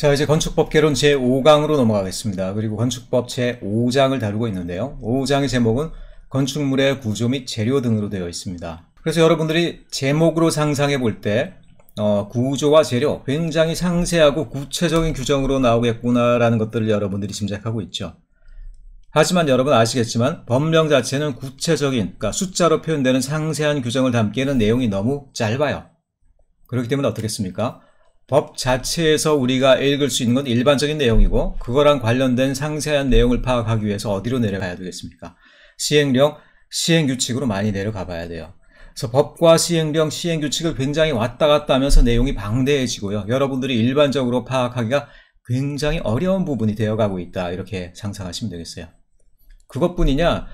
자, 이제 건축법개론 제5강으로 넘어가겠습니다. 그리고 건축법 제5장을 다루고 있는데요. 5장의 제목은 건축물의 구조 및 재료 등으로 되어 있습니다. 그래서 여러분들이 제목으로 상상해 볼 때 구조와 재료, 굉장히 상세하고 구체적인 규정으로 나오겠구나라는 것들을 여러분들이 짐작하고 있죠. 하지만 여러분 아시겠지만 법령 자체는 구체적인, 그러니까 숫자로 표현되는 상세한 규정을 담기에는 내용이 너무 짧아요. 그렇기 때문에 어떻겠습니까? 법 자체에서 우리가 읽을 수 있는 건 일반적인 내용이고, 그거랑 관련된 상세한 내용을 파악하기 위해서 어디로 내려가야 되겠습니까? 시행령, 시행규칙으로 많이 내려가 봐야 돼요. 그래서 법과 시행령, 시행규칙을 굉장히 왔다 갔다 하면서 내용이 방대해지고요. 여러분들이 일반적으로 파악하기가 굉장히 어려운 부분이 되어가고 있다, 이렇게 상상하시면 되겠어요. 그것뿐이냐,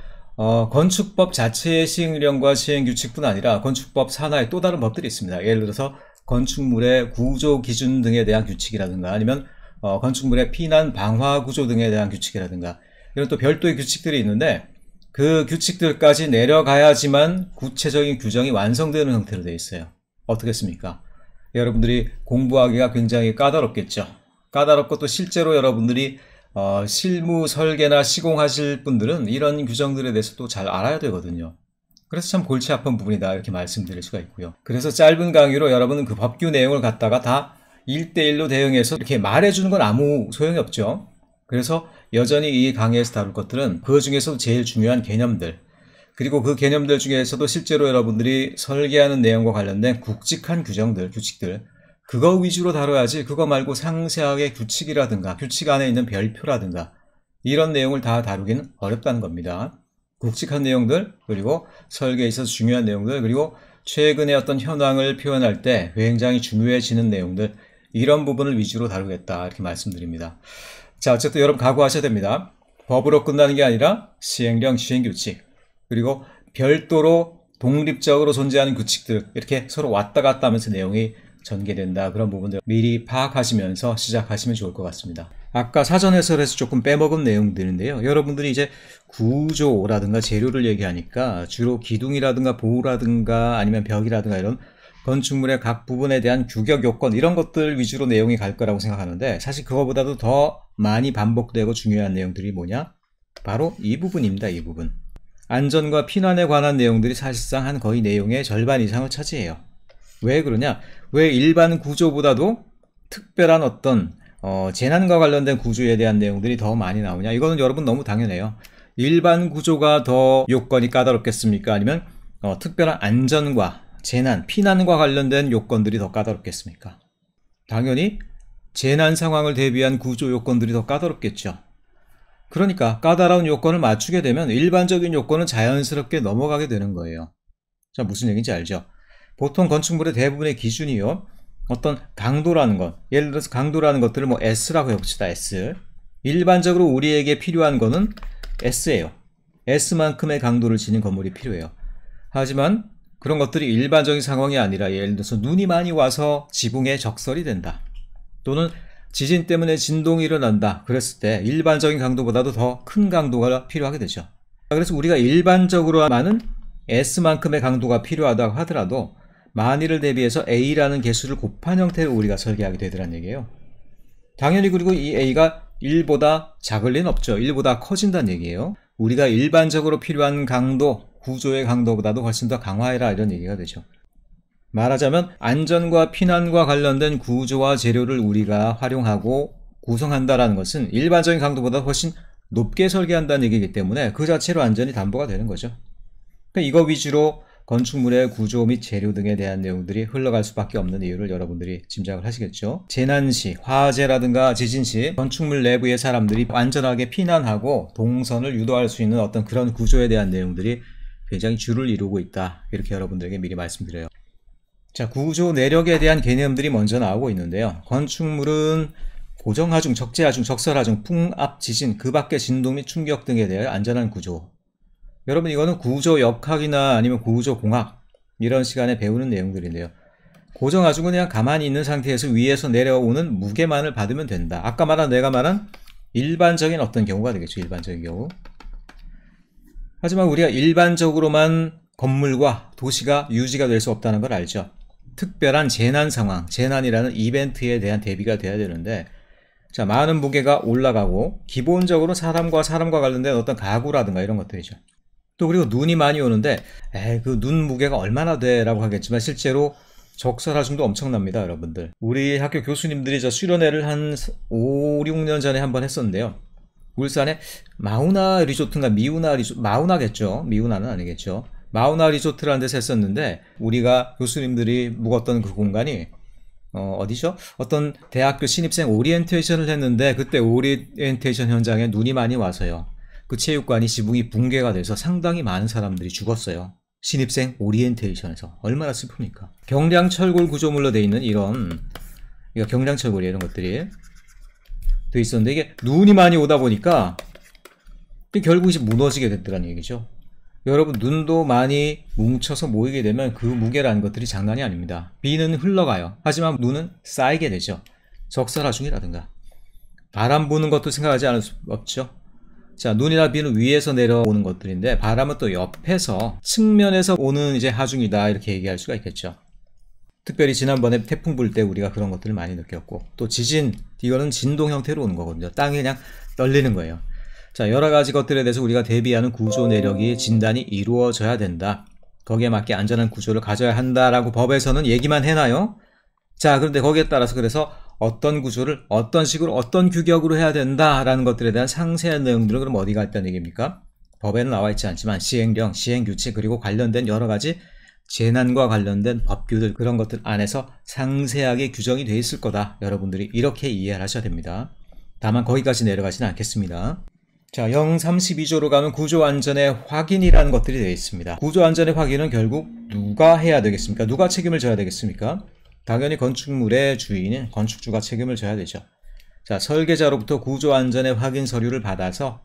건축법 자체의 시행령과 시행규칙뿐 아니라 건축법 산하의 또 다른 법들이 있습니다. 예를 들어서 건축물의 구조 기준 등에 대한 규칙이라든가, 아니면 건축물의 피난 방화 구조 등에 대한 규칙이라든가, 이런 또 별도의 규칙들이 있는데, 그 규칙들까지 내려가야지만 구체적인 규정이 완성되는 형태로 되어 있어요. 어떻겠습니까? 여러분들이 공부하기가 굉장히 까다롭겠죠. 까다롭고 또 실제로 여러분들이 실무 설계나 시공하실 분들은 이런 규정들에 대해서 또 잘 알아야 되거든요. 그래서 참 골치 아픈 부분이다, 이렇게 말씀드릴 수가 있고요. 그래서 짧은 강의로 여러분은 그 법규 내용을 갖다가 다 1대1로 대응해서 이렇게 말해주는 건 아무 소용이 없죠. 그래서 여전히 이 강의에서 다룰 것들은 그 중에서도 제일 중요한 개념들, 그리고 그 개념들 중에서도 실제로 여러분들이 설계하는 내용과 관련된 굵직한 규정들, 규칙들, 그거 위주로 다뤄야지, 그거 말고 상세하게 규칙이라든가 규칙 안에 있는 별표라든가 이런 내용을 다 다루기는 어렵다는 겁니다. 굵직한 내용들, 그리고 설계에 있어서 중요한 내용들, 그리고 최근의 어떤 현황을 표현할 때 굉장히 중요해지는 내용들, 이런 부분을 위주로 다루겠다, 이렇게 말씀드립니다. 자, 어쨌든 여러분 각오하셔야 됩니다. 법으로 끝나는 게 아니라 시행령, 시행규칙, 그리고 별도로 독립적으로 존재하는 규칙들, 이렇게 서로 왔다 갔다 하면서 내용이 전개된다, 그런 부분들 미리 파악하시면서 시작하시면 좋을 것 같습니다. 아까 사전 해설에서 조금 빼먹은 내용들인데요. 여러분들이 이제 구조라든가 재료를 얘기하니까 주로 기둥이라든가 보호라든가 아니면 벽이라든가 이런 건축물의 각 부분에 대한 규격 요건, 이런 것들 위주로 내용이 갈 거라고 생각하는데, 사실 그거보다도 더 많이 반복되고 중요한 내용들이 뭐냐? 바로 이 부분입니다. 이 부분. 안전과 피난에 관한 내용들이 사실상 한 거의 내용의 절반 이상을 차지해요. 왜 그러냐? 왜 일반 구조보다도 특별한 어떤 재난과 관련된 구조에 대한 내용들이 더 많이 나오냐? 이거는 여러분 너무 당연해요. 일반 구조가 더 요건이 까다롭겠습니까? 아니면 특별한 안전과 재난, 피난과 관련된 요건들이 더 까다롭겠습니까? 당연히 재난 상황을 대비한 구조 요건들이 더 까다롭겠죠. 그러니까 까다로운 요건을 맞추게 되면 일반적인 요건은 자연스럽게 넘어가게 되는 거예요. 자, 무슨 얘기인지 알죠? 보통 건축물의 대부분의 기준이요, 어떤 강도라는 것, 예를 들어서 강도라는 것들을 뭐 S라고 해봅시다. S. 일반적으로 우리에게 필요한 거는 S예요. S만큼의 강도를 지닌 건물이 필요해요. 하지만 그런 것들이 일반적인 상황이 아니라, 예를 들어서 눈이 많이 와서 지붕에 적설이 된다, 또는 지진 때문에 진동이 일어난다, 그랬을 때 일반적인 강도보다도 더 큰 강도가 필요하게 되죠. 그래서 우리가 일반적으로 많은 S만큼의 강도가 필요하다고 하더라도 만일을 대비해서 A라는 개수를 곱한 형태로 우리가 설계하게 되더란 얘기예요. 당연히 그리고 이 A가 1보다 작을 리는 없죠. 1보다 커진다는 얘기예요. 우리가 일반적으로 필요한 강도, 구조의 강도보다도 훨씬 더 강화해라, 이런 얘기가 되죠. 말하자면 안전과 피난과 관련된 구조와 재료를 우리가 활용하고 구성한다는 것은 일반적인 강도보다 훨씬 높게 설계한다는 얘기이기 때문에 그 자체로 안전이 담보가 되는 거죠. 그러니까 이거 위주로 건축물의 구조 및 재료 등에 대한 내용들이 흘러갈 수밖에 없는 이유를 여러분들이 짐작을 하시겠죠. 재난시, 화재라든가 지진시 건축물 내부의 사람들이 안전하게 피난하고 동선을 유도할 수 있는 어떤 그런 구조에 대한 내용들이 굉장히 주를 이루고 있다, 이렇게 여러분들에게 미리 말씀드려요. 자, 구조 내력에 대한 개념들이 먼저 나오고 있는데요. 건축물은 고정하중, 적재하중, 적설하중, 풍압, 지진, 그 밖의 진동 및 충격 등에 대해 안전한 구조. 여러분, 이거는 구조 역학이나 아니면 구조 공학, 이런 시간에 배우는 내용들인데요. 고정하중은 그냥 가만히 있는 상태에서 위에서 내려오는 무게만을 받으면 된다. 아까 내가 말한 일반적인 어떤 경우가 되겠죠. 일반적인 경우. 하지만 우리가 일반적으로만 건물과 도시가 유지가 될 수 없다는 걸 알죠. 특별한 재난 상황, 재난이라는 이벤트에 대한 대비가 돼야 되는데, 자, 많은 무게가 올라가고 기본적으로 사람과 관련된 어떤 가구라든가 이런 것들이죠. 또 그리고 눈이 많이 오는데 그 눈 무게가 얼마나 돼? 라고 하겠지만 실제로 적설하중도 엄청납니다, 여러분들. 우리 학교 교수님들이 저 수련회를 한 5, 6년 전에 한번 했었는데요. 울산에 마우나 리조트인가 미우나 리조트, 마우나겠죠. 미우나는 아니겠죠. 마우나 리조트라는 데서 했었는데 우리가 교수님들이 묵었던 그 공간이 어디죠? 어떤 대학교 신입생 오리엔테이션을 했는데 그때 오리엔테이션 현장에 눈이 많이 와서요. 그 체육관이 지붕이 붕괴가 돼서 상당히 많은 사람들이 죽었어요. 신입생 오리엔테이션에서. 얼마나 슬픕니까? 경량철골 구조물로 되어 있는 이런 경량철골이 이런 것들이 돼 있었는데 이게 눈이 많이 오다 보니까 결국 이제 무너지게 됐더라는 얘기죠. 여러분, 눈도 많이 뭉쳐서 모이게 되면 그 무게라는 것들이 장난이 아닙니다. 비는 흘러가요. 하지만 눈은 쌓이게 되죠. 적설하중이라든가 바람 부는 것도 생각하지 않을 수 없죠. 자, 눈이나 비는 위에서 내려오는 것들인데 바람은 또 옆에서 측면에서 오는 이제 하중이다 이렇게 얘기할 수가 있겠죠. 특별히 지난번에 태풍 불 때 우리가 그런 것들을 많이 느꼈고 또 지진, 이거는 진동 형태로 오는 거거든요. 땅이 그냥 떨리는 거예요. 자, 여러 가지 것들에 대해서 우리가 대비하는 구조 내력이 진단이 이루어져야 된다. 거기에 맞게 안전한 구조를 가져야 한다라고 법에서는 얘기만 해놔요. 자, 그런데 거기에 따라서 그래서 어떤 구조를 어떤 식으로 어떤 규격으로 해야 된다라는 것들에 대한 상세한 내용들은 그럼 어디가 있다는 얘기입니까? 법에는 나와 있지 않지만 시행령, 시행규칙 그리고 관련된 여러 가지 재난과 관련된 법규들 그런 것들 안에서 상세하게 규정이 되어 있을 거다. 여러분들이 이렇게 이해를 하셔야 됩니다. 다만 거기까지 내려가지는 않겠습니다. 자, 032조로 가면 구조안전의 확인이라는 것들이 되어 있습니다. 구조안전의 확인은 결국 누가 해야 되겠습니까? 누가 책임을 져야 되겠습니까? 당연히 건축물의 주인인 건축주가 책임을 져야 되죠. 자, 설계자로부터 구조안전의 확인 서류를 받아서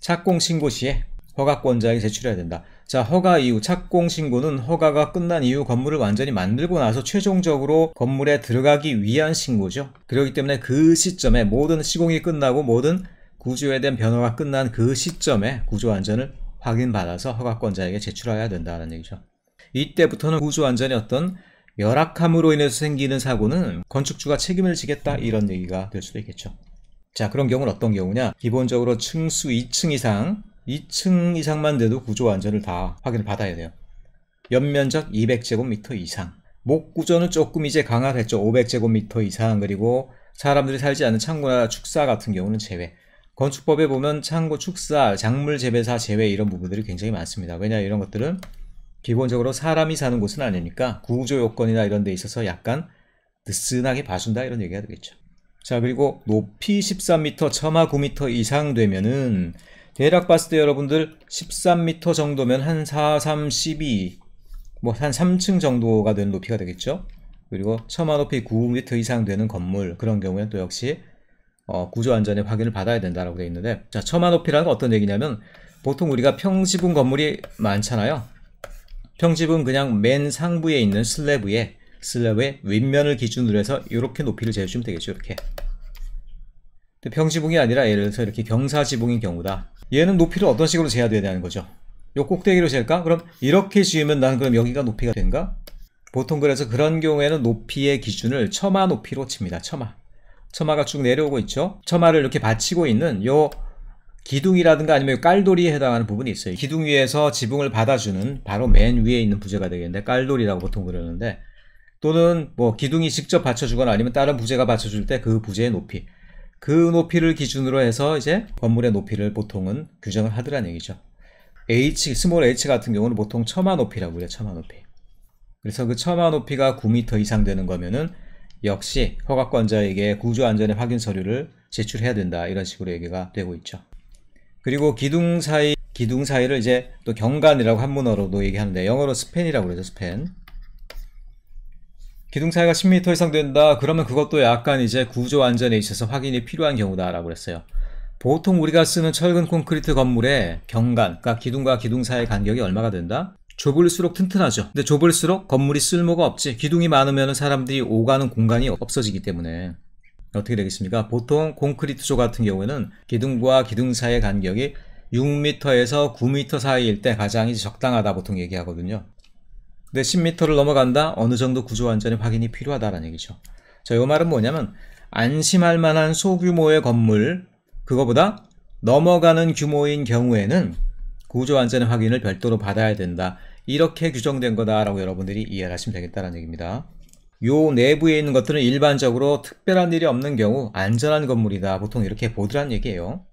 착공신고 시에 허가권자에게 제출해야 된다. 자, 허가 이후 착공신고는 허가가 끝난 이후 건물을 완전히 만들고 나서 최종적으로 건물에 들어가기 위한 신고죠. 그렇기 때문에 그 시점에 모든 시공이 끝나고 모든 구조에 대한 변화가 끝난 그 시점에 구조안전을 확인받아서 허가권자에게 제출해야 된다는 얘기죠. 이때부터는 구조안전의 어떤 열악함으로 인해서 생기는 사고는 건축주가 책임을 지겠다 이런 얘기가 될 수도 있겠죠. 자, 그런 경우는 어떤 경우냐? 기본적으로 층수 2층 이상, 2층 이상만 돼도 구조안전을 다 확인을 받아야 돼요. 연면적 200제곱미터 이상. 목구조는 조금 이제 강화됐죠. 500제곱미터 이상. 그리고 사람들이 살지 않는 창고나 축사 같은 경우는 제외. 건축법에 보면 창고, 축사, 작물 재배사 제외 이런 부분들이 굉장히 많습니다. 왜냐, 이런 것들은 기본적으로 사람이 사는 곳은 아니니까 구조 요건이나 이런 데 있어서 약간 느슨하게 봐준다 이런 얘기가 되겠죠. 자, 그리고 높이 13m, 처마 9m 이상 되면은 대략 봤을 때 여러분들 13m 정도면 한 4, 3, 12, 뭐 한 3층 정도가 되는 높이가 되겠죠. 그리고 처마 높이 9m 이상 되는 건물, 그런 경우에는 또 역시 구조안전의 확인을 받아야 된다라고 되어 있는데, 자, 처마 높이라는 건 어떤 얘기냐면 보통 우리가 평지분 건물이 많잖아요. 평지분 그냥 맨 상부에 있는 슬래브의 윗면을 기준으로 해서 이렇게 높이를 재주시면 되겠죠. 이렇게. 평지붕이 아니라 예를 들어서 이렇게 경사지붕인 경우다. 얘는 높이를 어떤 식으로 재야 되는 거죠? 요 꼭대기로 잴까? 그럼 이렇게 지으면 난 그럼 여기가 높이가 된가? 보통 그래서 그런 경우에는 높이의 기준을 처마 높이로 칩니다. 처마가 쭉 내려오고 있죠. 처마를 이렇게 받치고 있는 요 기둥이라든가 아니면 깔돌이에 해당하는 부분이 있어요. 기둥 위에서 지붕을 받아주는 바로 맨 위에 있는 부재가 되겠는데 깔돌이라고 보통 그러는데, 또는 뭐 기둥이 직접 받쳐주거나 아니면 다른 부재가 받쳐줄 때 그 부재의 높이, 그 높이를 기준으로 해서 이제 건물의 높이를 보통은 규정을 하더라는 얘기죠. 스몰 h 같은 경우는 보통 처마 높이라고 해요. 처마 높이. 그래서 그 처마 높이가 9m 이상 되는 거면은 역시 허가권자에게 구조안전의 확인 서류를 제출해야 된다 이런 식으로 얘기가 되고 있죠. 그리고 기둥 사이를 이제 또 경관이라고 한문어로도 얘기하는데 영어로 스팬이라고 그러죠. 스팬. 기둥 사이가 10m 이상 된다. 그러면 그것도 약간 이제 구조 안전에 있어서 확인이 필요한 경우다라고 그랬어요. 보통 우리가 쓰는 철근 콘크리트 건물의 경관, 그러니까 기둥과 기둥 사이의 간격이 얼마가 된다? 좁을수록 튼튼하죠. 근데 좁을수록 건물이 쓸모가 없지. 기둥이 많으면 사람들이 오가는 공간이 없어지기 때문에 어떻게 되겠습니까? 보통 콘크리트조 같은 경우에는 기둥과 기둥 사이의 간격이 6m에서 9m 사이일 때 가장 이제 적당하다 보통 얘기하거든요. 근데 10m를 넘어간다? 어느 정도 구조 안전의 확인이 필요하다라는 얘기죠. 자, 이 말은 뭐냐면 안심할 만한 소규모의 건물, 그거보다 넘어가는 규모인 경우에는 구조 안전의 확인을 별도로 받아야 된다. 이렇게 규정된 거다라고 여러분들이 이해를 하시면 되겠다는 얘기입니다. 요 내부에 있는 것들은 일반적으로 특별한 일이 없는 경우 안전한 건물이다. 보통 이렇게 보더란 얘기예요.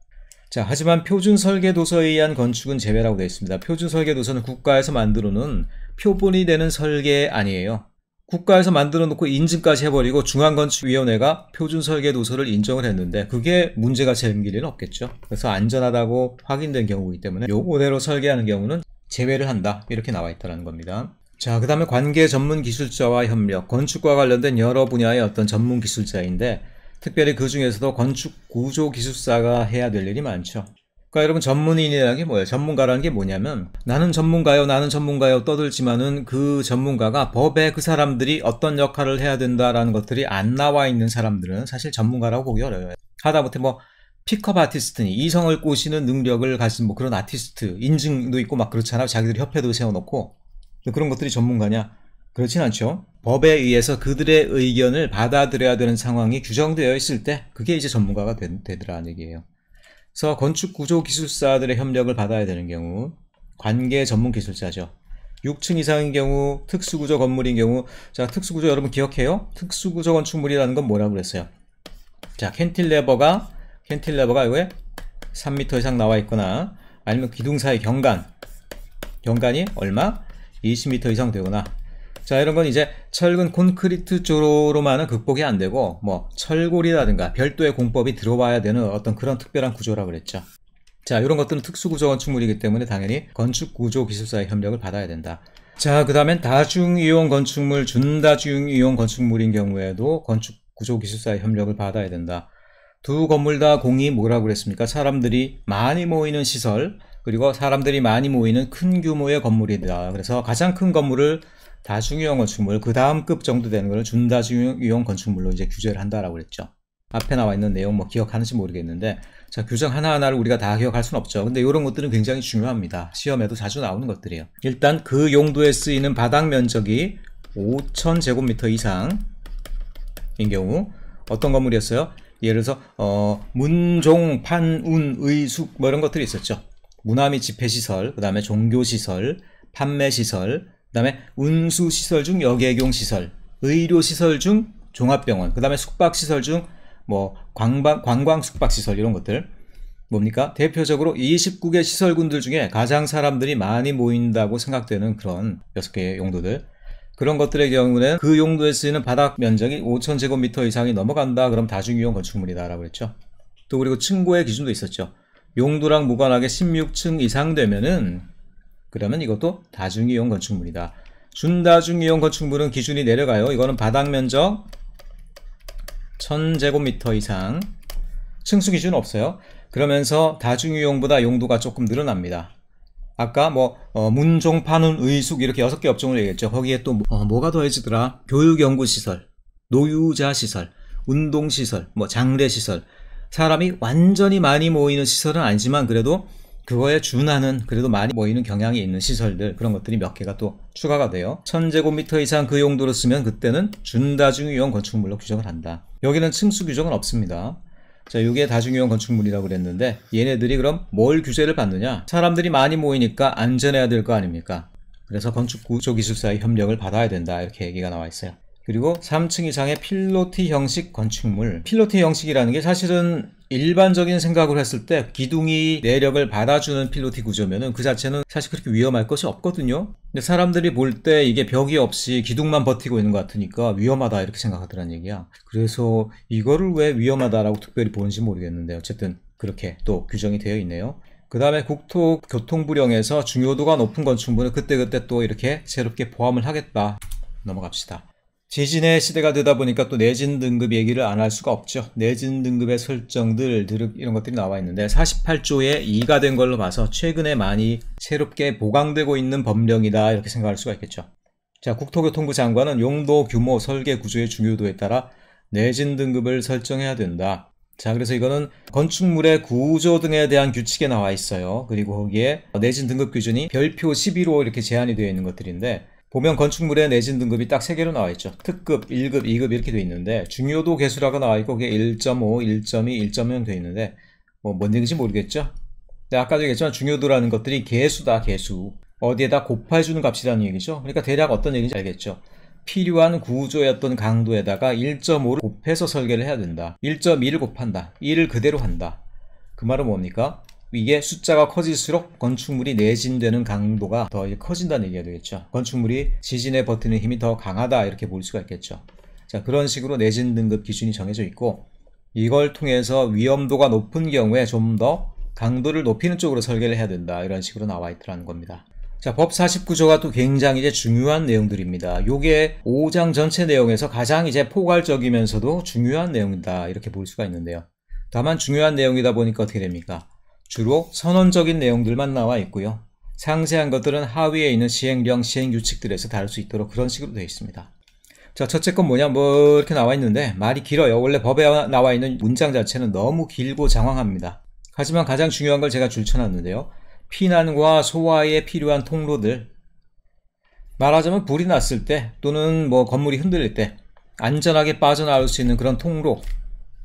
자, 하지만 표준 설계 도서에 의한 건축은 제외라고 되어 있습니다. 표준 설계 도서는 국가에서 만들어 놓은 표본이 되는 설계 아니에요. 국가에서 만들어 놓고 인증까지 해버리고 중앙건축위원회가 표준 설계 도서를 인정을 했는데 그게 문제가 생길 일은 없겠죠. 그래서 안전하다고 확인된 경우이기 때문에 요거대로 설계하는 경우는 제외를 한다. 이렇게 나와 있다는 겁니다. 자, 그 다음에 관계 전문 기술자와 협력, 건축과 관련된 여러 분야의 어떤 전문 기술자인데 특별히 그 중에서도 건축 구조 기술사가 해야 될 일이 많죠. 그러니까 여러분 전문인이라는 게 뭐예요? 전문가라는 게 뭐냐면 나는 전문가요 떠들지만은 그 전문가가 법에 그 사람들이 어떤 역할을 해야 된다라는 것들이 안 나와 있는 사람들은 사실 전문가라고 보기 어려워요. 하다못해 뭐 픽업 아티스트니 이성을 꼬시는 능력을 가진 뭐 그런 아티스트 인증도 있고 막 그렇잖아요. 자기들이 협회도 세워놓고 그런 것들이 전문가냐? 그렇진 않죠. 법에 의해서 그들의 의견을 받아들여야 되는 상황이 규정되어 있을 때 그게 이제 전문가가 되더라는 얘기예요. 그래서 건축 구조 기술사들의 협력을 받아야 되는 경우 관계 전문 기술자죠. 6층 이상인 경우 특수구조 건물인 경우 자 특수구조 여러분 기억해요? 특수구조 건축물이라는 건 뭐라고 그랬어요? 자 캔틸레버가 이거에 3m 이상 나와 있거나 아니면 기둥 사이 경간이 얼마? 20m 이상 되거나 자 이런 건 이제 철근 콘크리트 조로로만은 극복이 안 되고 뭐 철골이라든가 별도의 공법이 들어와야 되는 어떤 그런 특별한 구조라고 그랬죠. 자 이런 것들은 특수구조 건축물이기 때문에 당연히 건축구조 기술사의 협력을 받아야 된다. 자 그 다음엔 다중이용 건축물, 준다중이용 건축물인 경우에도 건축구조 기술사의 협력을 받아야 된다. 두 건물 다 공이 뭐라고 그랬습니까? 사람들이 많이 모이는 시설 그리고 사람들이 많이 모이는 큰 규모의 건물이다. 그래서 가장 큰 건물을 다중이용 건축물, 그 다음 급 정도 되는 걸 준다중이용 건축물로 이제 규제를 한다라고 그랬죠. 앞에 나와 있는 내용 뭐 기억하는지 모르겠는데, 자, 규정 하나하나를 우리가 다 기억할 수는 없죠. 근데 이런 것들은 굉장히 중요합니다. 시험에도 자주 나오는 것들이에요. 일단 그 용도에 쓰이는 바닥 면적이 5,000제곱미터 이상인 경우, 어떤 건물이었어요? 예를 들어서, 문종, 판운, 의숙, 뭐 이런 것들이 있었죠. 문화 및 집회시설, 그 다음에 종교시설, 판매시설, 그 다음에 운수시설 중 여객용시설, 의료시설 중 종합병원, 그 다음에 숙박시설 중 뭐 관광 숙박시설 이런 것들 뭡니까? 대표적으로 29개 시설군들 중에 가장 사람들이 많이 모인다고 생각되는 그런 6개의 용도들 그런 것들의 경우는 그 용도에 쓰이는 바닥 면적이 5,000제곱미터 이상이 넘어간다. 그럼 다중이용 건축물이다 라고 그랬죠. 또 그리고 층고의 기준도 있었죠. 용도랑 무관하게 16층 이상 되면은 그러면 이것도 다중이용 건축물이다. 준다중이용 건축물은 기준이 내려가요. 이거는 바닥 면적 1,000제곱미터 이상 층수 기준은 없어요. 그러면서 다중이용보다 용도가 조금 늘어납니다. 아까 뭐 문종, 판운, 의숙 이렇게 6개 업종을 얘기했죠. 거기에 또 뭐가 더해지더라? 교육연구시설, 노유자시설, 운동시설, 뭐 장례시설 사람이 완전히 많이 모이는 시설은 아니지만 그래도 그거에 준하는 그래도 많이 모이는 경향이 있는 시설들 그런 것들이 몇 개가 또 추가가 돼요. 1,000제곱미터 이상 그 용도로 쓰면 그때는 준다중이용 건축물로 규정을 한다. 여기는 층수 규정은 없습니다. 자, 이게 다중이용 건축물이라고 그랬는데 얘네들이 그럼 뭘 규제를 받느냐? 사람들이 많이 모이니까 안전해야 될 거 아닙니까? 그래서 건축구조기술사의 협력을 받아야 된다 이렇게 얘기가 나와 있어요. 그리고 3층 이상의 필로티 형식 건축물. 필로티 형식이라는 게 사실은 일반적인 생각을 했을 때 기둥이 내력을 받아주는 필로티 구조면은 그 자체는 사실 그렇게 위험할 것이 없거든요. 근데 사람들이 볼 때 이게 벽이 없이 기둥만 버티고 있는 것 같으니까 위험하다 이렇게 생각하더란 얘기야. 그래서 이거를 왜 위험하다라고 특별히 보는지 모르겠는데 어쨌든 그렇게 또 규정이 되어 있네요. 그 다음에 국토교통부령에서 중요도가 높은 건축물은 그때그때 또 이렇게 새롭게 포함을 하겠다. 넘어갑시다. 지진의 시대가 되다 보니까 또 내진 등급 얘기를 안 할 수가 없죠. 내진 등급의 설정들, 이런 것들이 나와 있는데 48조에 2가 된 걸로 봐서 최근에 많이 새롭게 보강되고 있는 법령이다 이렇게 생각할 수가 있겠죠. 자, 국토교통부 장관은 용도, 규모, 설계, 구조의 중요도에 따라 내진 등급을 설정해야 된다. 자, 그래서 이거는 건축물의 구조 등에 대한 규칙에 나와 있어요. 그리고 거기에 내진 등급 기준이 별표 11호 이렇게 제한이 되어 있는 것들인데 보면 건축물의 내진 등급이 딱 3개로 나와 있죠. 특급, 1급, 2급 이렇게 되어 있는데 중요도 개수라고 나와 있고 그게 1.5, 1.2, 1.0 되어 있는데 뭔 얘기인지 모르겠죠. 근데 아까도 얘기했지만 중요도라는 것들이 개수다, 개수. 어디에다 곱해주는 값이라는 얘기죠. 그러니까 대략 어떤 얘기인지 알겠죠. 필요한 구조의 어떤 강도에다가 1.5를 곱해서 설계를 해야 된다. 1.2를 곱한다. 2를 그대로 한다. 그 말은 뭡니까? 이게 숫자가 커질수록 건축물이 내진되는 강도가 더 커진다는 얘기가 되겠죠. 건축물이 지진에 버티는 힘이 더 강하다 이렇게 볼 수가 있겠죠. 자, 그런 식으로 내진 등급 기준이 정해져 있고 이걸 통해서 위험도가 높은 경우에 좀 더 강도를 높이는 쪽으로 설계를 해야 된다. 이런 식으로 나와 있더라는 겁니다. 자, 법 49조가 또 굉장히 이제 중요한 내용들입니다. 요게 5장 전체 내용에서 가장 이제 포괄적이면서도 중요한 내용이다. 이렇게 볼 수가 있는데요. 다만 중요한 내용이다 보니까 어떻게 됩니까? 주로 선언적인 내용들만 나와 있고요. 상세한 것들은 하위에 있는 시행령, 시행규칙들에서 다룰 수 있도록 그런 식으로 되어 있습니다. 자, 첫째 건 뭐냐, 이렇게 나와 있는데 말이 길어요. 원래 법에 나와 있는 문장 자체는 너무 길고 장황합니다. 하지만 가장 중요한 걸 제가 줄쳐놨는데요. 피난과 소화에 필요한 통로들, 말하자면 불이 났을 때 또는 건물이 흔들릴 때 안전하게 빠져나올 수 있는 그런 통로,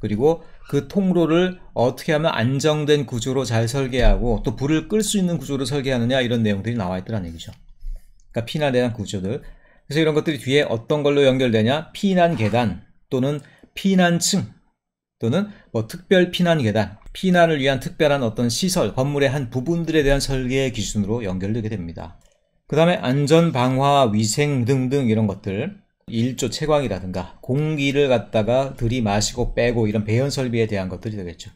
그리고 그 통로를 어떻게 하면 안정된 구조로 잘 설계하고 또 불을 끌 수 있는 구조로 설계하느냐, 이런 내용들이 나와 있더라는 얘기죠. 그러니까 피난에 대한 구조들. 그래서 이런 것들이 뒤에 어떤 걸로 연결되냐, 피난 계단 또는 피난층 또는 특별 피난 계단, 피난을 위한 특별한 어떤 시설, 건물의 한 부분들에 대한 설계 기준으로 연결되게 됩니다. 그 다음에 안전, 방화, 위생 등등 이런 것들, 1조 채광이라든가 공기를 갖다가 들이마시고 빼고 이런 배연 설비에 대한 것들이 되겠죠.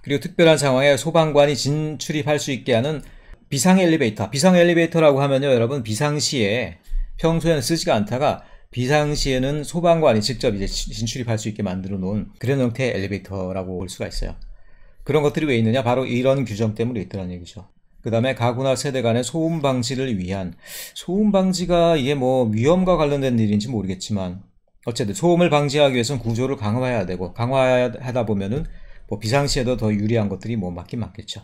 그리고 특별한 상황에 소방관이 진출입할 수 있게 하는 비상 엘리베이터. 비상 엘리베이터라고 하면요, 여러분, 비상시에 평소에는 쓰지가 않다가 비상시에는 소방관이 직접 이제 진출입할 수 있게 만들어 놓은 그런 형태의 엘리베이터라고 볼 수가 있어요. 그런 것들이 왜 있느냐? 바로 이런 규정 때문에 있더라는 얘기죠. 그 다음에 가구나 세대 간의 소음 방지를 위한, 소음 방지가 이게 위험과 관련된 일인지 모르겠지만 어쨌든 소음을 방지하기 위해서는 구조를 강화해야 되고, 강화하다 보면은 비상시에도 더 유리한 것들이 맞긴 맞겠죠.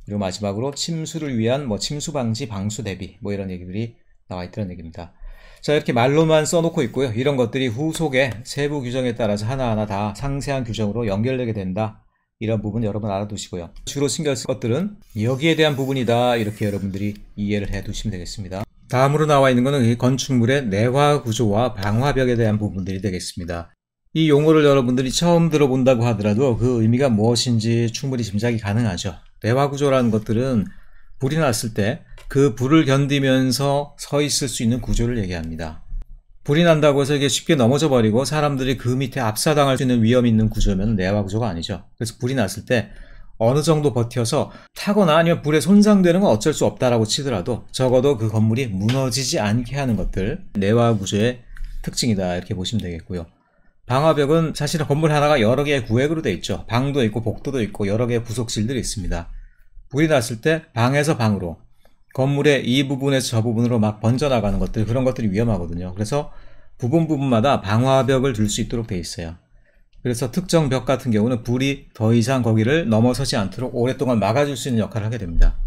그리고 마지막으로 침수를 위한 침수 방지, 방수 대비 이런 얘기들이 나와 있다는 얘기입니다. 자, 이렇게 말로만 써놓고 있고요. 이런 것들이 후속에 세부 규정에 따라서 하나하나 다 상세한 규정으로 연결되게 된다. 이런 부분 여러분 알아두시고요. 주로 신경 쓸 것들은 여기에 대한 부분이다. 이렇게 여러분들이 이해를 해 두시면 되겠습니다. 다음으로 나와 있는 것은 이 건축물의 내화 구조와 방화벽에 대한 부분들이 되겠습니다. 이 용어를 여러분들이 처음 들어본다고 하더라도 그 의미가 무엇인지 충분히 짐작이 가능하죠. 내화 구조라는 것들은 불이 났을 때 그 불을 견디면서 서 있을 수 있는 구조를 얘기합니다. 불이 난다고 해서 이게 쉽게 넘어져 버리고 사람들이 그 밑에 압사당할 수 있는 위험이 있는 구조면 내화 구조가 아니죠. 그래서 불이 났을 때 어느 정도 버텨서 타거나 아니면 불에 손상되는 건 어쩔 수 없다라고 치더라도 적어도 그 건물이 무너지지 않게 하는 것들, 내화 구조의 특징이다 이렇게 보시면 되겠고요. 방화벽은 사실은 건물 하나가 여러 개의 구획으로 되어 있죠. 방도 있고 복도도 있고 여러 개의 부속실들이 있습니다. 불이 났을 때 방에서 방으로, 건물의 이 부분에서 저 부분으로 막 번져나가는 것들, 그런 것들이 위험하거든요. 그래서 부분마다 방화벽을 둘 수 있도록 되어 있어요. 그래서 특정 벽 같은 경우는 불이 더 이상 거기를 넘어서지 않도록 오랫동안 막아줄 수 있는 역할을 하게 됩니다.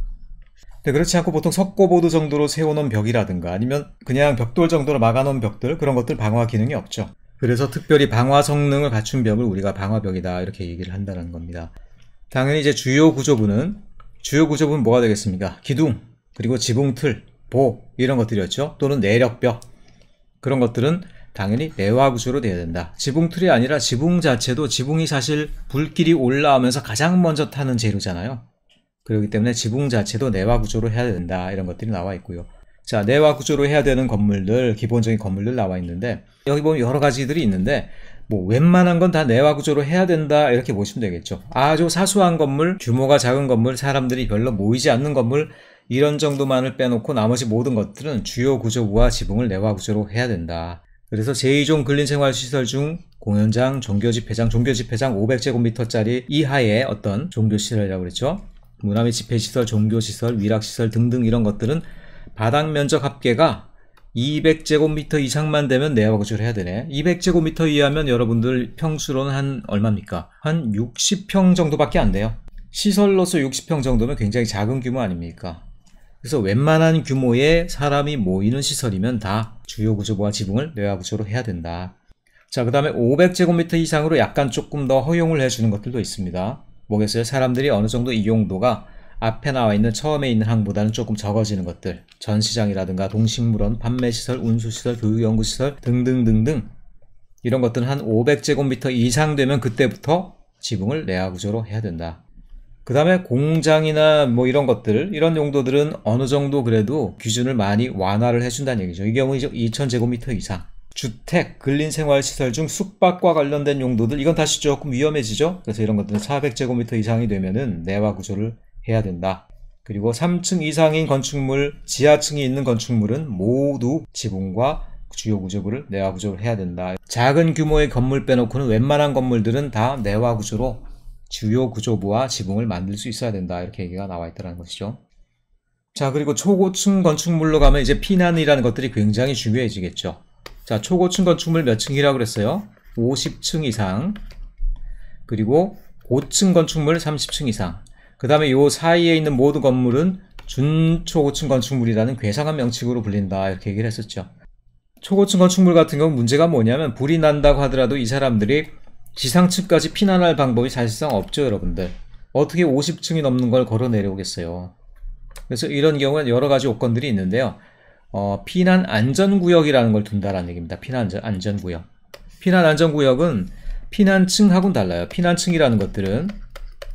근데 그렇지 않고 보통 석고보드 정도로 세워놓은 벽이라든가 아니면 그냥 벽돌 정도로 막아놓은 벽들, 그런 것들 방화 기능이 없죠. 그래서 특별히 방화 성능을 갖춘 벽을 우리가 방화벽이다 이렇게 얘기를 한다는 겁니다. 당연히 이제 주요 구조부는 뭐가 되겠습니까? 기둥, 그리고 지붕틀, 보 이런 것들이었죠. 또는 내력벽, 그런 것들은 당연히 내화 구조로 돼야 된다. 지붕틀이 아니라 지붕 자체도, 지붕이 사실 불길이 올라오면서 가장 먼저 타는 재료잖아요. 그렇기 때문에 지붕 자체도 내화 구조로 해야 된다. 이런 것들이 나와 있고요. 자, 내화 구조로 해야 되는 건물들, 기본적인 건물들 나와 있는데 여기 보면 여러 가지들이 있는데 웬만한 건 다 내화 구조로 해야 된다 이렇게 보시면 되겠죠. 아주 사소한 건물, 규모가 작은 건물, 사람들이 별로 모이지 않는 건물, 이런 정도만을 빼놓고 나머지 모든 것들은 주요 구조부와 지붕을 내화 구조로 해야 된다. 그래서 제2종 근린생활시설 중 공연장, 종교집회장 500제곱미터짜리 이하의 어떤 종교시설이라고 그랬죠. 문화 및 집회시설, 종교시설, 위락시설 등등 이런 것들은 바닥 면적 합계가 200제곱미터 이상만 되면 내화 구조를 해야 되네. 200제곱미터 이하면 여러분들 평수로는 한 얼마입니까? 한 60평 정도밖에 안 돼요. 시설로서 60평 정도면 굉장히 작은 규모 아닙니까? 그래서 웬만한 규모의 사람이 모이는 시설이면 다 주요구조부와 지붕을 내화구조로 해야 된다. 자, 그 다음에 500제곱미터 이상으로 약간 조금 더 허용을 해주는 것들도 있습니다. 뭐겠어요? 사람들이 어느 정도 이용도가 앞에 나와 있는 처음에 있는 항보다는 조금 적어지는 것들, 전시장이라든가 동식물원, 판매시설, 운수시설, 교육연구시설 등등등등 이런 것들은 한 500제곱미터 이상 되면 그때부터 지붕을 내화구조로 해야 된다. 그 다음에 공장이나 뭐 이런 것들, 이런 용도들은 어느 정도 그래도 기준을 많이 완화를 해준다는 얘기죠. 이 경우 2000제곱미터 이상. 주택, 근린생활시설 중 숙박과 관련된 용도들, 이건 다시 조금 위험해지죠. 그래서 이런 것들은 400제곱미터 이상이 되면은 내화구조를 해야 된다. 그리고 3층 이상인 건축물, 지하층이 있는 건축물은 모두 지붕과 주요구조부를 내화구조를 해야 된다. 작은 규모의 건물 빼놓고는 웬만한 건물들은 다 내화구조로 주요구조부와 지붕을 만들 수 있어야 된다. 이렇게 얘기가 나와 있다는 것이죠. 자, 그리고 초고층 건축물로 가면 이제 피난이라는 것들이 굉장히 중요해지겠죠. 자, 초고층 건축물 몇 층이라고 그랬어요? 50층 이상. 그리고 고층 건축물 30층 이상. 그 다음에 요 사이에 있는 모든 건물은 준초고층 건축물이라는 괴상한 명칭으로 불린다. 이렇게 얘기를 했었죠. 초고층 건축물 같은 경우 문제가 뭐냐면 불이 난다고 하더라도 이 사람들이 지상층까지 피난할 방법이 사실상 없죠, 여러분들. 어떻게 50층이 넘는 걸 걸어 내려오겠어요. 그래서 이런 경우는 여러 가지 요건들이 있는데요. 피난 안전구역이라는 걸 둔다라는 얘기입니다. 피난 안전구역. 피난 안전구역은 피난층하고는 달라요. 피난층이라는 것들은,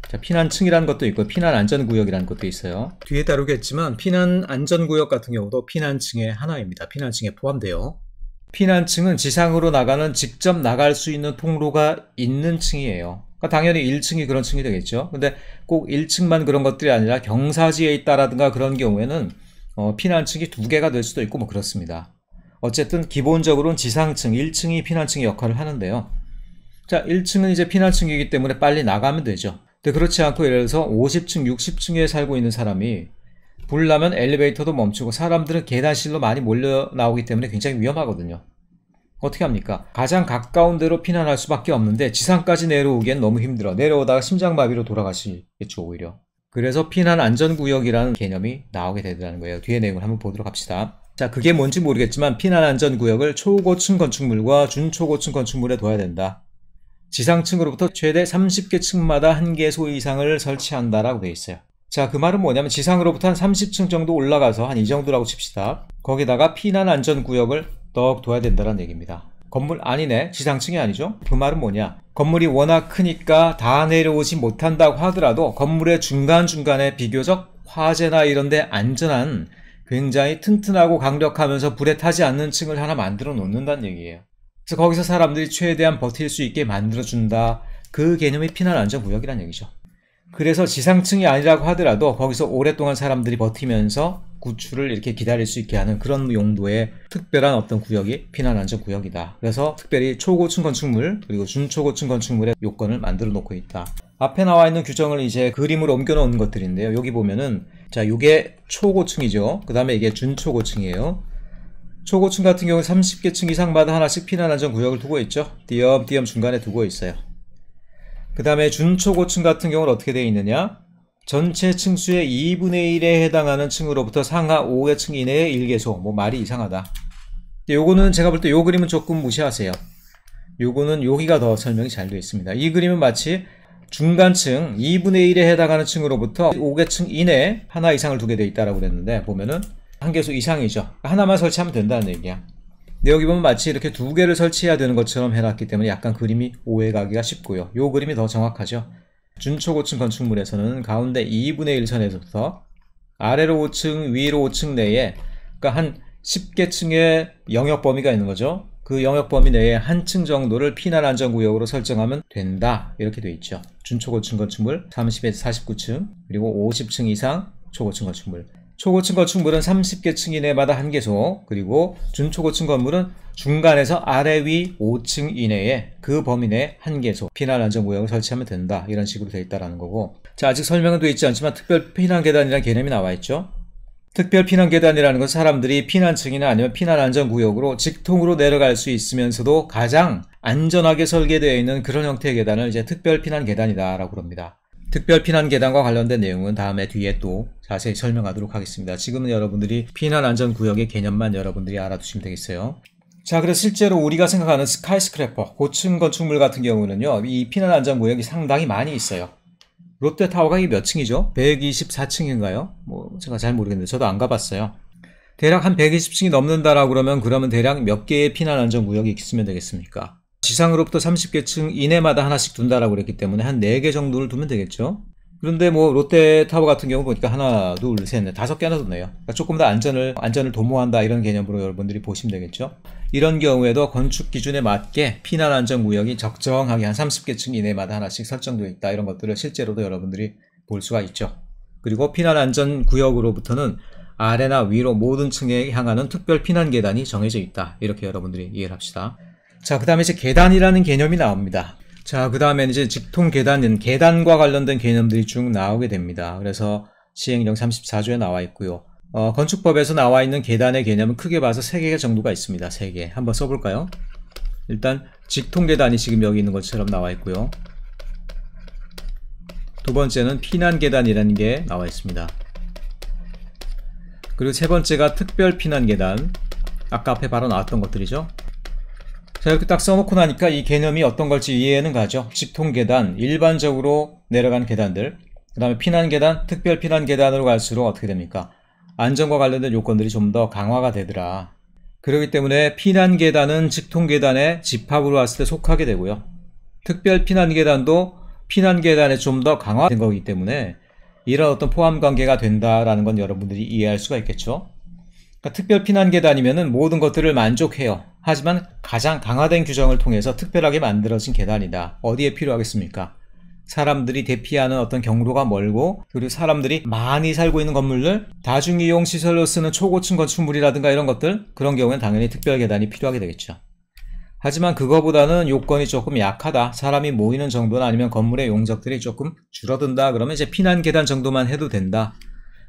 자, 피난층이라는 것도 있고 피난 안전구역이라는 것도 있어요. 뒤에 다루겠지만 피난 안전구역 같은 경우도 피난층의 하나입니다. 피난층에 포함돼요. 피난층은 지상으로 나가는 직접 나갈 수 있는 통로가 있는 층이에요. 그러니까 당연히 1층이 그런 층이 되겠죠. 근데 꼭 1층만 그런 것들이 아니라 경사지에 있다라든가 그런 경우에는 피난층이 2개가 될 수도 있고 뭐 그렇습니다. 어쨌든 기본적으로는 지상층 1층이 피난층의 역할을 하는데요. 자, 1층은 이제 피난층이기 때문에 빨리 나가면 되죠. 근데 그렇지 않고 예를 들어서 50층, 60층에 살고 있는 사람이 불 나면 엘리베이터도 멈추고 사람들은 계단실로 많이 몰려 나오기 때문에 굉장히 위험하거든요. 어떻게 합니까? 가장 가까운 데로 피난할 수밖에 없는데 지상까지 내려오기엔 너무 힘들어. 내려오다가 심장마비로 돌아가시겠죠, 오히려. 그래서 피난 안전구역이라는 개념이 나오게 되더라는 거예요. 뒤에 내용을 한번 보도록 합시다. 자, 그게 뭔지 모르겠지만 피난 안전구역을 초고층 건축물과 준초고층 건축물에 둬야 된다. 지상층으로부터 최대 30개 층마다 1개소 이상을 설치한다라고 되어 있어요. 자, 그 말은 뭐냐면 지상으로부터 한 30층 정도 올라가서 한 이 정도라고 칩시다. 거기다가 피난 안전구역을 더 둬야 된다는 얘기입니다. 건물 아니네. 지상층이 아니죠. 그 말은 뭐냐. 건물이 워낙 크니까 다 내려오지 못한다고 하더라도 건물의 중간중간에 비교적 화재나 이런 데 안전한 굉장히 튼튼하고 강력하면서 불에 타지 않는 층을 하나 만들어 놓는다는 얘기예요. 그래서 거기서 사람들이 최대한 버틸 수 있게 만들어준다. 그 개념이 피난 안전구역이라는 얘기죠. 그래서 지상층이 아니라고 하더라도 거기서 오랫동안 사람들이 버티면서 구출을 이렇게 기다릴 수 있게 하는 그런 용도의 특별한 어떤 구역이 피난 안전구역이다. 그래서 특별히 초고층 건축물 그리고 준초고층 건축물의 요건을 만들어 놓고 있다. 앞에 나와 있는 규정을 이제 그림으로 옮겨 놓은 것들인데요. 여기 보면은 자, 이게 초고층이죠. 그 다음에 이게 준초고층이에요. 초고층 같은 경우는 30개 층 이상마다 하나씩 피난 안전구역을 두고 있죠. 띄엄띄엄 중간에 두고 있어요. 그 다음에 준초고층 같은 경우는 어떻게 되어 있느냐. 전체 층수의 2분의 1에 해당하는 층으로부터 상하 5개 층 이내의 1개소. 뭐 말이 이상하다. 요거는 제가 볼 때 요 그림은 조금 무시하세요. 요거는 여기가 더 설명이 잘 되어 있습니다. 이 그림은 마치 중간층 2분의 1에 해당하는 층으로부터 5개 층 이내에 하나 이상을 두게 되어 있다라고 그랬는데 보면은 1개소 이상이죠. 하나만 설치하면 된다는 얘기야. 근데 여기 보면 마치 이렇게 2개를 설치해야 되는 것처럼 해놨기 때문에 약간 그림이 오해가기가 쉽고요. 요 그림이 더 정확하죠. 준초고층 건축물에서는 가운데 2분의 1 선에서부터 아래로 5층, 위로 5층 내에 그러니까 한 10개 층의 영역 범위가 있는 거죠. 그 영역 범위 내에 한 층 정도를 피난 안전구역으로 설정하면 된다. 이렇게 돼 있죠. 준초고층 건축물 30에서 49층 그리고 50층 이상 초고층 건축물. 초고층 건축물은 30개 층 이내마다 1개소 그리고 준초고층 건물은 중간에서 아래 위 5층 이내에 그 범위 내에 1개소 피난 안전구역을 설치하면 된다. 이런 식으로 되어 있다는 거고 자, 아직 설명은 되어 있지 않지만 특별 피난 계단이라는 개념이 나와 있죠. 특별 피난 계단이라는 건 사람들이 피난층이나 아니면 피난 안전구역으로 직통으로 내려갈 수 있으면서도 가장 안전하게 설계되어 있는 그런 형태의 계단을 이제 특별 피난 계단이다 라고 그럽니다. 특별 피난 계단과 관련된 내용은 다음에 뒤에 또 자세히 설명하도록 하겠습니다. 지금은 여러분들이 피난 안전 구역의 개념만 여러분들이 알아두시면 되겠어요. 자, 그래서 실제로 우리가 생각하는 스카이스크래퍼, 고층 건축물 같은 경우는요, 이 피난 안전 구역이 상당히 많이 있어요. 롯데타워가 이게 몇 층이죠? 124층인가요? 뭐 제가 잘 모르겠는데 저도 안 가봤어요. 대략 한 120층이 넘는다라고 그러면 대략 몇 개의 피난 안전 구역이 있으면 되겠습니까? 지상으로부터 30개 층 이내마다 하나씩 둔다라고 그랬기 때문에 한 4개 정도를 두면 되겠죠. 그런데 뭐 롯데타워 같은 경우 보니까 하나, 둘, 셋, 넷, 5개나 뒀네요. 그러니까 조금 더 안전을 도모한다 이런 개념으로 여러분들이 보시면 되겠죠. 이런 경우에도 건축 기준에 맞게 피난 안전 구역이 적정하게 한 30개 층 이내마다 하나씩 설정되어 있다. 이런 것들을 실제로도 여러분들이 볼 수가 있죠. 그리고 피난 안전 구역으로부터는 아래나 위로 모든 층에 향하는 특별 피난 계단이 정해져 있다. 이렇게 여러분들이 이해를 합시다. 자, 그 다음에 이제 계단이라는 개념이 나옵니다. 자, 그 다음에는 이제 직통 계단은 계단과 관련된 개념들이 쭉 나오게 됩니다. 그래서 시행령 34조에 나와 있고요. 건축법에서 나와 있는 계단의 개념은 크게 봐서 3개 정도가 있습니다. 3개. 한번 써볼까요? 일단 직통 계단이 지금 여기 있는 것처럼 나와 있고요. 두 번째는 피난 계단이라는 게 나와 있습니다. 그리고 세 번째가 특별 피난 계단. 아까 앞에 바로 나왔던 것들이죠. 자, 이렇게 딱 써놓고 나니까 이 개념이 어떤 걸지 이해는 가죠. 직통 계단, 일반적으로 내려가는 계단들, 그 다음에 피난 계단, 특별 피난 계단으로 갈수록 어떻게 됩니까? 안전과 관련된 요건들이 좀 더 강화가 되더라. 그렇기 때문에 피난 계단은 직통 계단의 집합으로 봤을 때 속하게 되고요. 특별 피난 계단도 피난 계단에 좀 더 강화된 거기 때문에 이런 어떤 포함 관계가 된다라는 건 여러분들이 이해할 수가 있겠죠. 그러니까 특별 피난 계단이면은 모든 것들을 만족해요. 하지만 가장 강화된 규정을 통해서 특별하게 만들어진 계단이다. 어디에 필요하겠습니까? 사람들이 대피하는 어떤 경로가 멀고, 그리고 사람들이 많이 살고 있는 건물들, 다중이용 시설로 쓰는 초고층 건축물이라든가 이런 것들, 그런 경우엔 당연히 특별 계단이 필요하게 되겠죠. 하지만 그거보다는 요건이 조금 약하다. 사람이 모이는 정도나 아니면 건물의 용적들이 조금 줄어든다. 그러면 이제 피난 계단 정도만 해도 된다.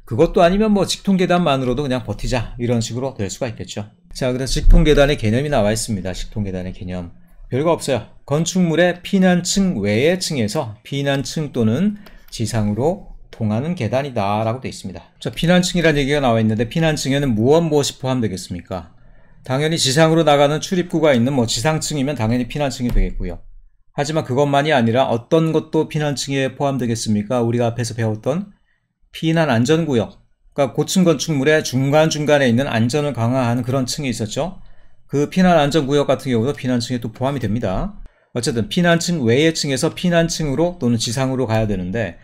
그것도 아니면 뭐 직통 계단만으로도 그냥 버티자. 이런 식으로 될 수가 있겠죠. 자, 그래서 직통 계단의 개념이 나와 있습니다. 직통 계단의 개념. 별거 없어요. 건축물의 피난층 외의 층에서 피난층 또는 지상으로 통하는 계단이다 라고 되어 있습니다. 자, 피난층이라는 얘기가 나와 있는데 피난층에는 무엇이 포함되겠습니까? 당연히 지상으로 나가는 출입구가 있는 뭐 지상층이면 당연히 피난층이 되겠고요. 하지만 그것만이 아니라 어떤 것도 피난층에 포함되겠습니까? 우리가 앞에서 배웠던 피난 안전구역, 그러니까 고층 건축물의 중간중간에 있는 안전을 강화하는 그런 층이 있었죠. 그 피난 안전구역 같은 경우도 피난층에 또 포함이 됩니다. 어쨌든 피난층 외의 층에서 피난층으로 또는 지상으로 가야 되는데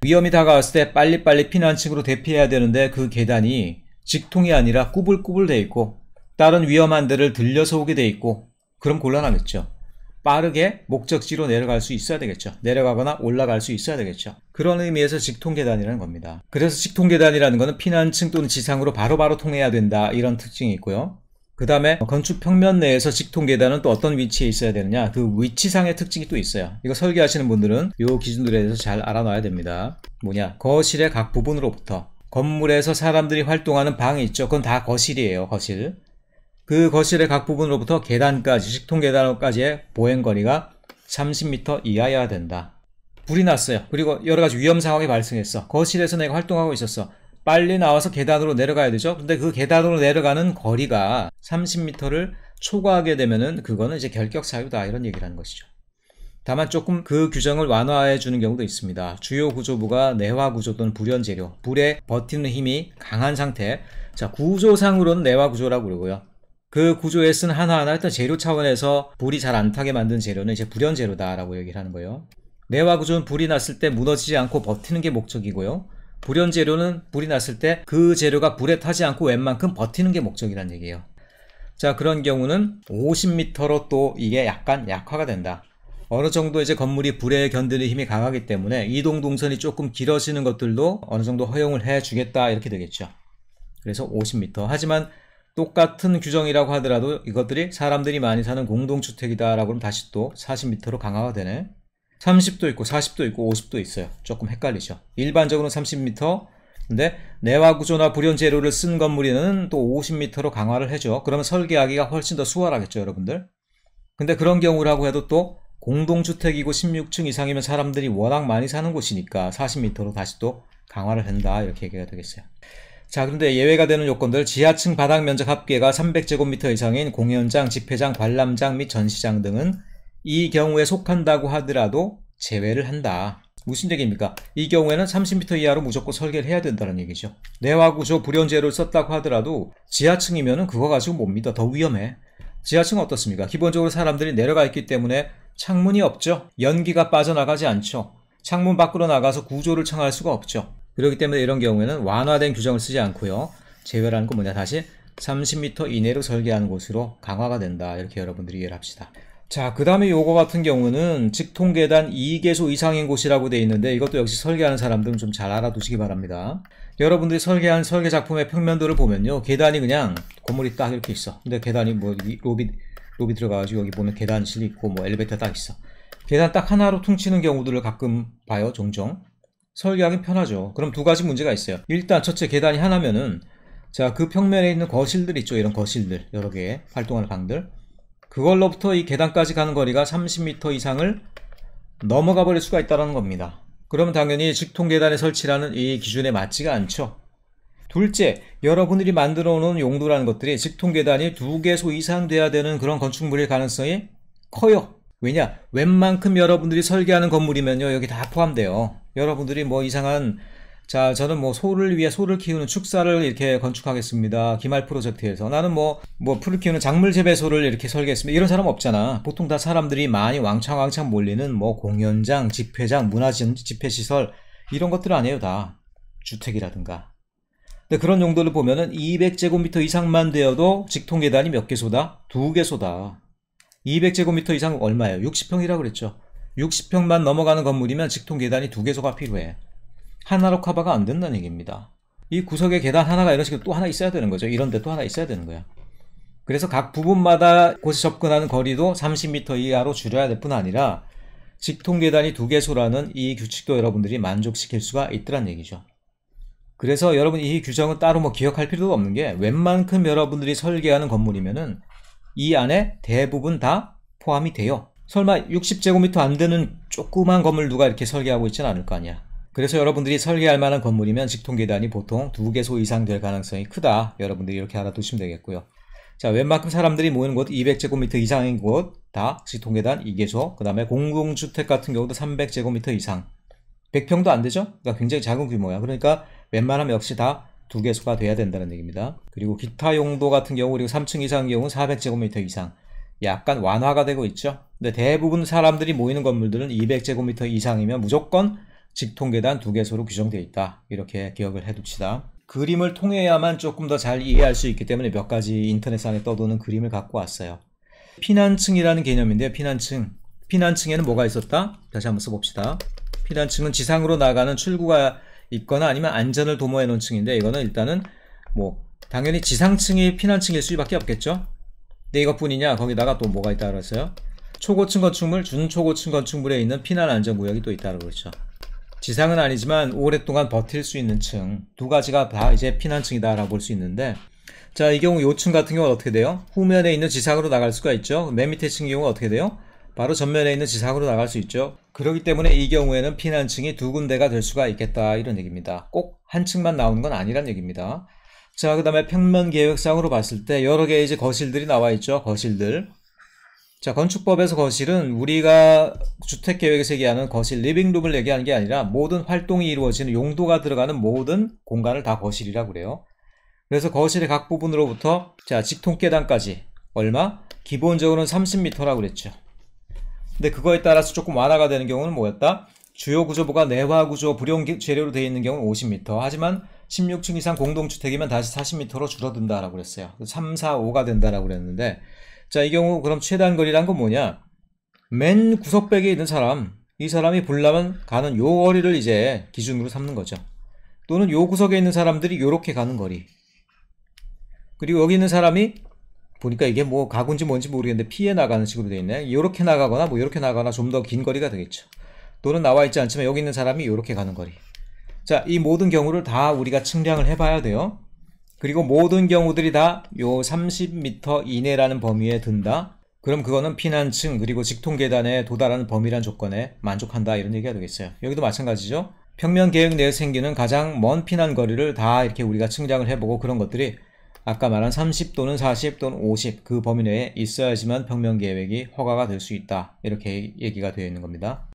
위험이 다가왔을 때 빨리빨리 피난층으로 대피해야 되는데 그 계단이 직통이 아니라 꾸불꾸불 돼 있고 다른 위험한 데를 들려서 오게 돼 있고 그럼 곤란하겠죠. 빠르게 목적지로 내려갈 수 있어야 되겠죠. 내려가거나 올라갈 수 있어야 되겠죠. 그런 의미에서 직통 계단이라는 겁니다. 그래서 직통 계단이라는 것은 피난층 또는 지상으로 바로바로 통해야 된다 이런 특징이 있고요. 그 다음에 건축 평면 내에서 직통 계단은 또 어떤 위치에 있어야 되느냐, 그 위치상의 특징이 또 있어요. 이거 설계하시는 분들은 이 기준들에 대해서 잘 알아놔야 됩니다. 뭐냐, 거실의 각 부분으로부터 건물에서 사람들이 활동하는 방이 있죠. 그건 다 거실이에요. 거실. 그 거실의 각 부분으로부터 계단까지, 직통 계단까지의 보행거리가 30m 이하여야 된다. 불이 났어요. 그리고 여러가지 위험 상황이 발생했어. 거실에서 내가 활동하고 있었어. 빨리 나와서 계단으로 내려가야 되죠. 근데 그 계단으로 내려가는 거리가 30m를 초과하게 되면은 그거는 이제 결격 사유다 이런 얘기를 하는 것이죠. 다만 조금 그 규정을 완화해 주는 경우도 있습니다. 주요 구조부가 내화 구조 또는 불연 재료, 불에 버티는 힘이 강한 상태. 자, 구조상으로는 내화 구조라고 그러고요. 그 구조에 쓴 하나하나 일단 재료 차원에서 불이 잘 안 타게 만든 재료는 이제 불연 재료다라고 얘기를 하는 거예요. 내화 구조는 불이 났을 때 무너지지 않고 버티는 게 목적이고요. 불연 재료는 불이 났을 때 그 재료가 불에 타지 않고 웬만큼 버티는 게 목적이라는 얘기예요. 자, 그런 경우는 50m로 또 이게 약간 약화가 된다. 어느 정도 이제 건물이 불에 견디는 힘이 강하기 때문에 이동 동선이 조금 길어지는 것들도 어느 정도 허용을 해 주겠다 이렇게 되겠죠. 그래서 50m. 하지만 똑같은 규정이라고 하더라도 이것들이 사람들이 많이 사는 공동주택이다 라고 하면 다시 또 40m로 강화가 되네. 30도 있고 40도 있고 50도 있어요. 조금 헷갈리죠. 일반적으로는 30m, 근데 내화 구조나 불연 재료를 쓴 건물에는 또 50m로 강화를 해줘. 그러면 설계하기가 훨씬 더 수월하겠죠, 여러분들. 근데 그런 경우라고 해도 또 공동주택이고 16층 이상이면 사람들이 워낙 많이 사는 곳이니까 40m로 다시 또 강화를 한다 이렇게 얘기가 되겠어요. 자, 그런데 예외가 되는 요건들, 지하층 바닥 면적 합계가 300제곱미터 이상인 공연장, 집회장, 관람장 및 전시장 등은 이 경우에 속한다고 하더라도 제외를 한다. 무슨 얘기입니까? 이 경우에는 30m 이하로 무조건 설계를 해야 된다는 얘기죠. 내화구조 불연재료를 썼다고 하더라도 지하층이면은 그거 가지고 못 믿어. 더 위험해. 지하층은 어떻습니까? 기본적으로 사람들이 내려가 있기 때문에 창문이 없죠. 연기가 빠져나가지 않죠. 창문 밖으로 나가서 구조를 청할 수가 없죠. 그렇기 때문에 이런 경우에는 완화된 규정을 쓰지 않고요. 제외라는 건 뭐냐? 다시 30m 이내로 설계하는 곳으로 강화가 된다. 이렇게 여러분들이 이해를 합시다. 자, 그 다음에 요거 같은 경우는 직통계단 2개소 이상인 곳이라고 되어 있는데 이것도 역시 설계하는 사람들은 좀 잘 알아두시기 바랍니다. 여러분들이 설계한 설계 작품의 평면도를 보면요. 계단이 그냥 건물이 딱 이렇게 있어. 근데 계단이 뭐 로비 들어가가지고 여기 보면 계단실이 있고 뭐 엘리베이터 딱 있어. 계단 딱 하나로 퉁치는 경우들을 가끔 봐요. 종종. 설계하기 편하죠. 그럼 두 가지 문제가 있어요. 일단 첫째, 계단이 하나면은 자, 그 평면에 있는 거실들 있죠. 이런 거실들 여러 개 활동하는 방들, 그걸로부터 이 계단까지 가는 거리가 30m 이상을 넘어가 버릴 수가 있다는 겁니다. 그러면 당연히 직통계단에 설치라는 이 기준에 맞지가 않죠. 둘째, 여러분들이 만들어 놓은 용도라는 것들이 직통계단이 2개소 이상 돼야 되는 그런 건축물일 가능성이 커요. 왜냐? 웬만큼 여러분들이 설계하는 건물이면요, 여기 다 포함돼요. 여러분들이 뭐 이상한, 자, 저는 뭐 소를 위해 소를 키우는 축사를 이렇게 건축하겠습니다. 기말 프로젝트에서. 나는 뭐 풀을 키우는 작물 재배소를 이렇게 설계했습니다. 이런 사람 없잖아. 보통 다 사람들이 많이 왕창 몰리는 뭐 공연장, 집회장, 집회시설, 이런 것들 아니에요, 다. 주택이라든가. 근데 그런 용도를 보면은 200제곱미터 이상만 되어도 직통계단이 몇 개소다? 2개소다. 200제곱미터 이상 얼마예요? 60평이라고 그랬죠. 60평만 넘어가는 건물이면 직통계단이 2개소가 필요해. 하나로 커버가 안 된다는 얘기입니다. 이 구석에 계단 하나가 이런 식으로 또 하나 있어야 되는 거죠. 이런 데 또 하나 있어야 되는 거야. 그래서 각 부분마다 곳에 접근하는 거리도 30m 이하로 줄여야 될 뿐 아니라 직통계단이 2개소라는 이 규칙도 여러분들이 만족시킬 수가 있더란 얘기죠. 그래서 여러분 이 규정은 따로 뭐 기억할 필요도 없는 게, 웬만큼 여러분들이 설계하는 건물이면은 이 안에 대부분 다 포함이 돼요. 설마 60제곱미터 안 되는 조그만 건물 누가 이렇게 설계하고 있지는 않을 거 아니야. 그래서 여러분들이 설계할 만한 건물이면 직통계단이 보통 2개소 이상 될 가능성이 크다. 여러분들이 이렇게 알아두시면 되겠고요. 자, 웬만큼 사람들이 모이는 곳 200제곱미터 이상인 곳 다 직통계단 2개소, 그 다음에 공공주택 같은 경우도 300제곱미터 이상, 100평도 안 되죠? 그러니까 굉장히 작은 규모야. 그러니까 웬만하면 역시 다 2개소가 돼야 된다는 얘기입니다. 그리고 기타 용도 같은 경우, 그리고 3층 이상의 경우는 400제곱미터 이상, 약간 완화가 되고 있죠. 근데 대부분 사람들이 모이는 건물들은 200제곱미터 이상이면 무조건 직통계단 2개소로 규정되어 있다. 이렇게 기억을 해둡시다. 그림을 통해야만 조금 더 잘 이해할 수 있기 때문에 몇 가지 인터넷상에 떠도는 그림을 갖고 왔어요. 피난층이라는 개념인데요. 피난층에는 뭐가 있었다? 다시 한번 써봅시다. 피난층은 지상으로 나가는 출구가 있거나 아니면 안전을 도모해 놓은 층인데, 이거는 일단은 뭐 당연히 지상층이 피난층일 수밖에 없겠죠. 근데 이것뿐이냐? 거기다가 또 뭐가 있다 그랬어요? 초고층 건축물, 준초고층 건축물에 있는 피난 안전구역이 또 있다고 그랬죠. 지상은 아니지만 오랫동안 버틸 수 있는 층, 두 가지가 다 이제 피난층이다라고 볼 수 있는데, 자, 이 경우 요 층 같은 경우는 어떻게 돼요? 후면에 있는 지상으로 나갈 수가 있죠. 맨 밑에 층 경우는 어떻게 돼요? 바로 전면에 있는 지상으로 나갈 수 있죠. 그렇기 때문에 이 경우에는 피난층이 두 군데가 될 수가 있겠다, 이런 얘기입니다. 꼭 한 층만 나오는 건 아니란 얘기입니다. 자, 그 다음에 평면 계획상으로 봤을 때 여러 개의 이제 거실들이 나와 있죠. 거실들. 자, 건축법에서 거실은 우리가 주택계획에서 얘기하는 거실, 리빙룸을 얘기하는 게 아니라 모든 활동이 이루어지는 용도가 들어가는 모든 공간을 다 거실이라고 그래요. 그래서 거실의 각 부분으로부터, 자, 직통계단까지 얼마? 기본적으로는 30m라고 그랬죠. 근데 그거에 따라서 조금 완화가 되는 경우는 뭐였다? 주요 구조부가 내화구조 불용 재료로 되어 있는 경우는 50m. 하지만 16층 이상 공동주택이면 다시 40m로 줄어든다라고 그랬어요. 3, 4, 5가 된다라고 그랬는데, 자, 이 경우 그럼 최단 거리란 건 뭐냐? 맨 구석백에 있는 사람, 이 사람이 불나면 가는 요 거리를 이제 기준으로 삼는 거죠. 또는 요 구석에 있는 사람들이 요렇게 가는 거리. 그리고 여기 있는 사람이 보니까 이게 뭐 가구인지 뭔지 모르겠는데 피해 나가는 식으로 되어 있네. 요렇게 나가거나 뭐 요렇게 나가거나 좀 더 긴 거리가 되겠죠. 또는 나와 있지 않지만 여기 있는 사람이 요렇게 가는 거리. 자, 이 모든 경우를 다 우리가 측량을 해봐야 돼요. 그리고 모든 경우들이 다 요 30m 이내라는 범위에 든다. 그럼 그거는 피난층 그리고 직통계단에 도달하는 범위란 조건에 만족한다 이런 얘기가 되겠어요. 여기도 마찬가지죠. 평면계획 내에 생기는 가장 먼 피난 거리를 다 이렇게 우리가 측량을 해보고 그런 것들이 아까 말한 30 또는 40 또는 50 그 범위 내에 있어야지만 평면계획이 허가가 될 수 있다. 이렇게 얘기가 되어 있는 겁니다.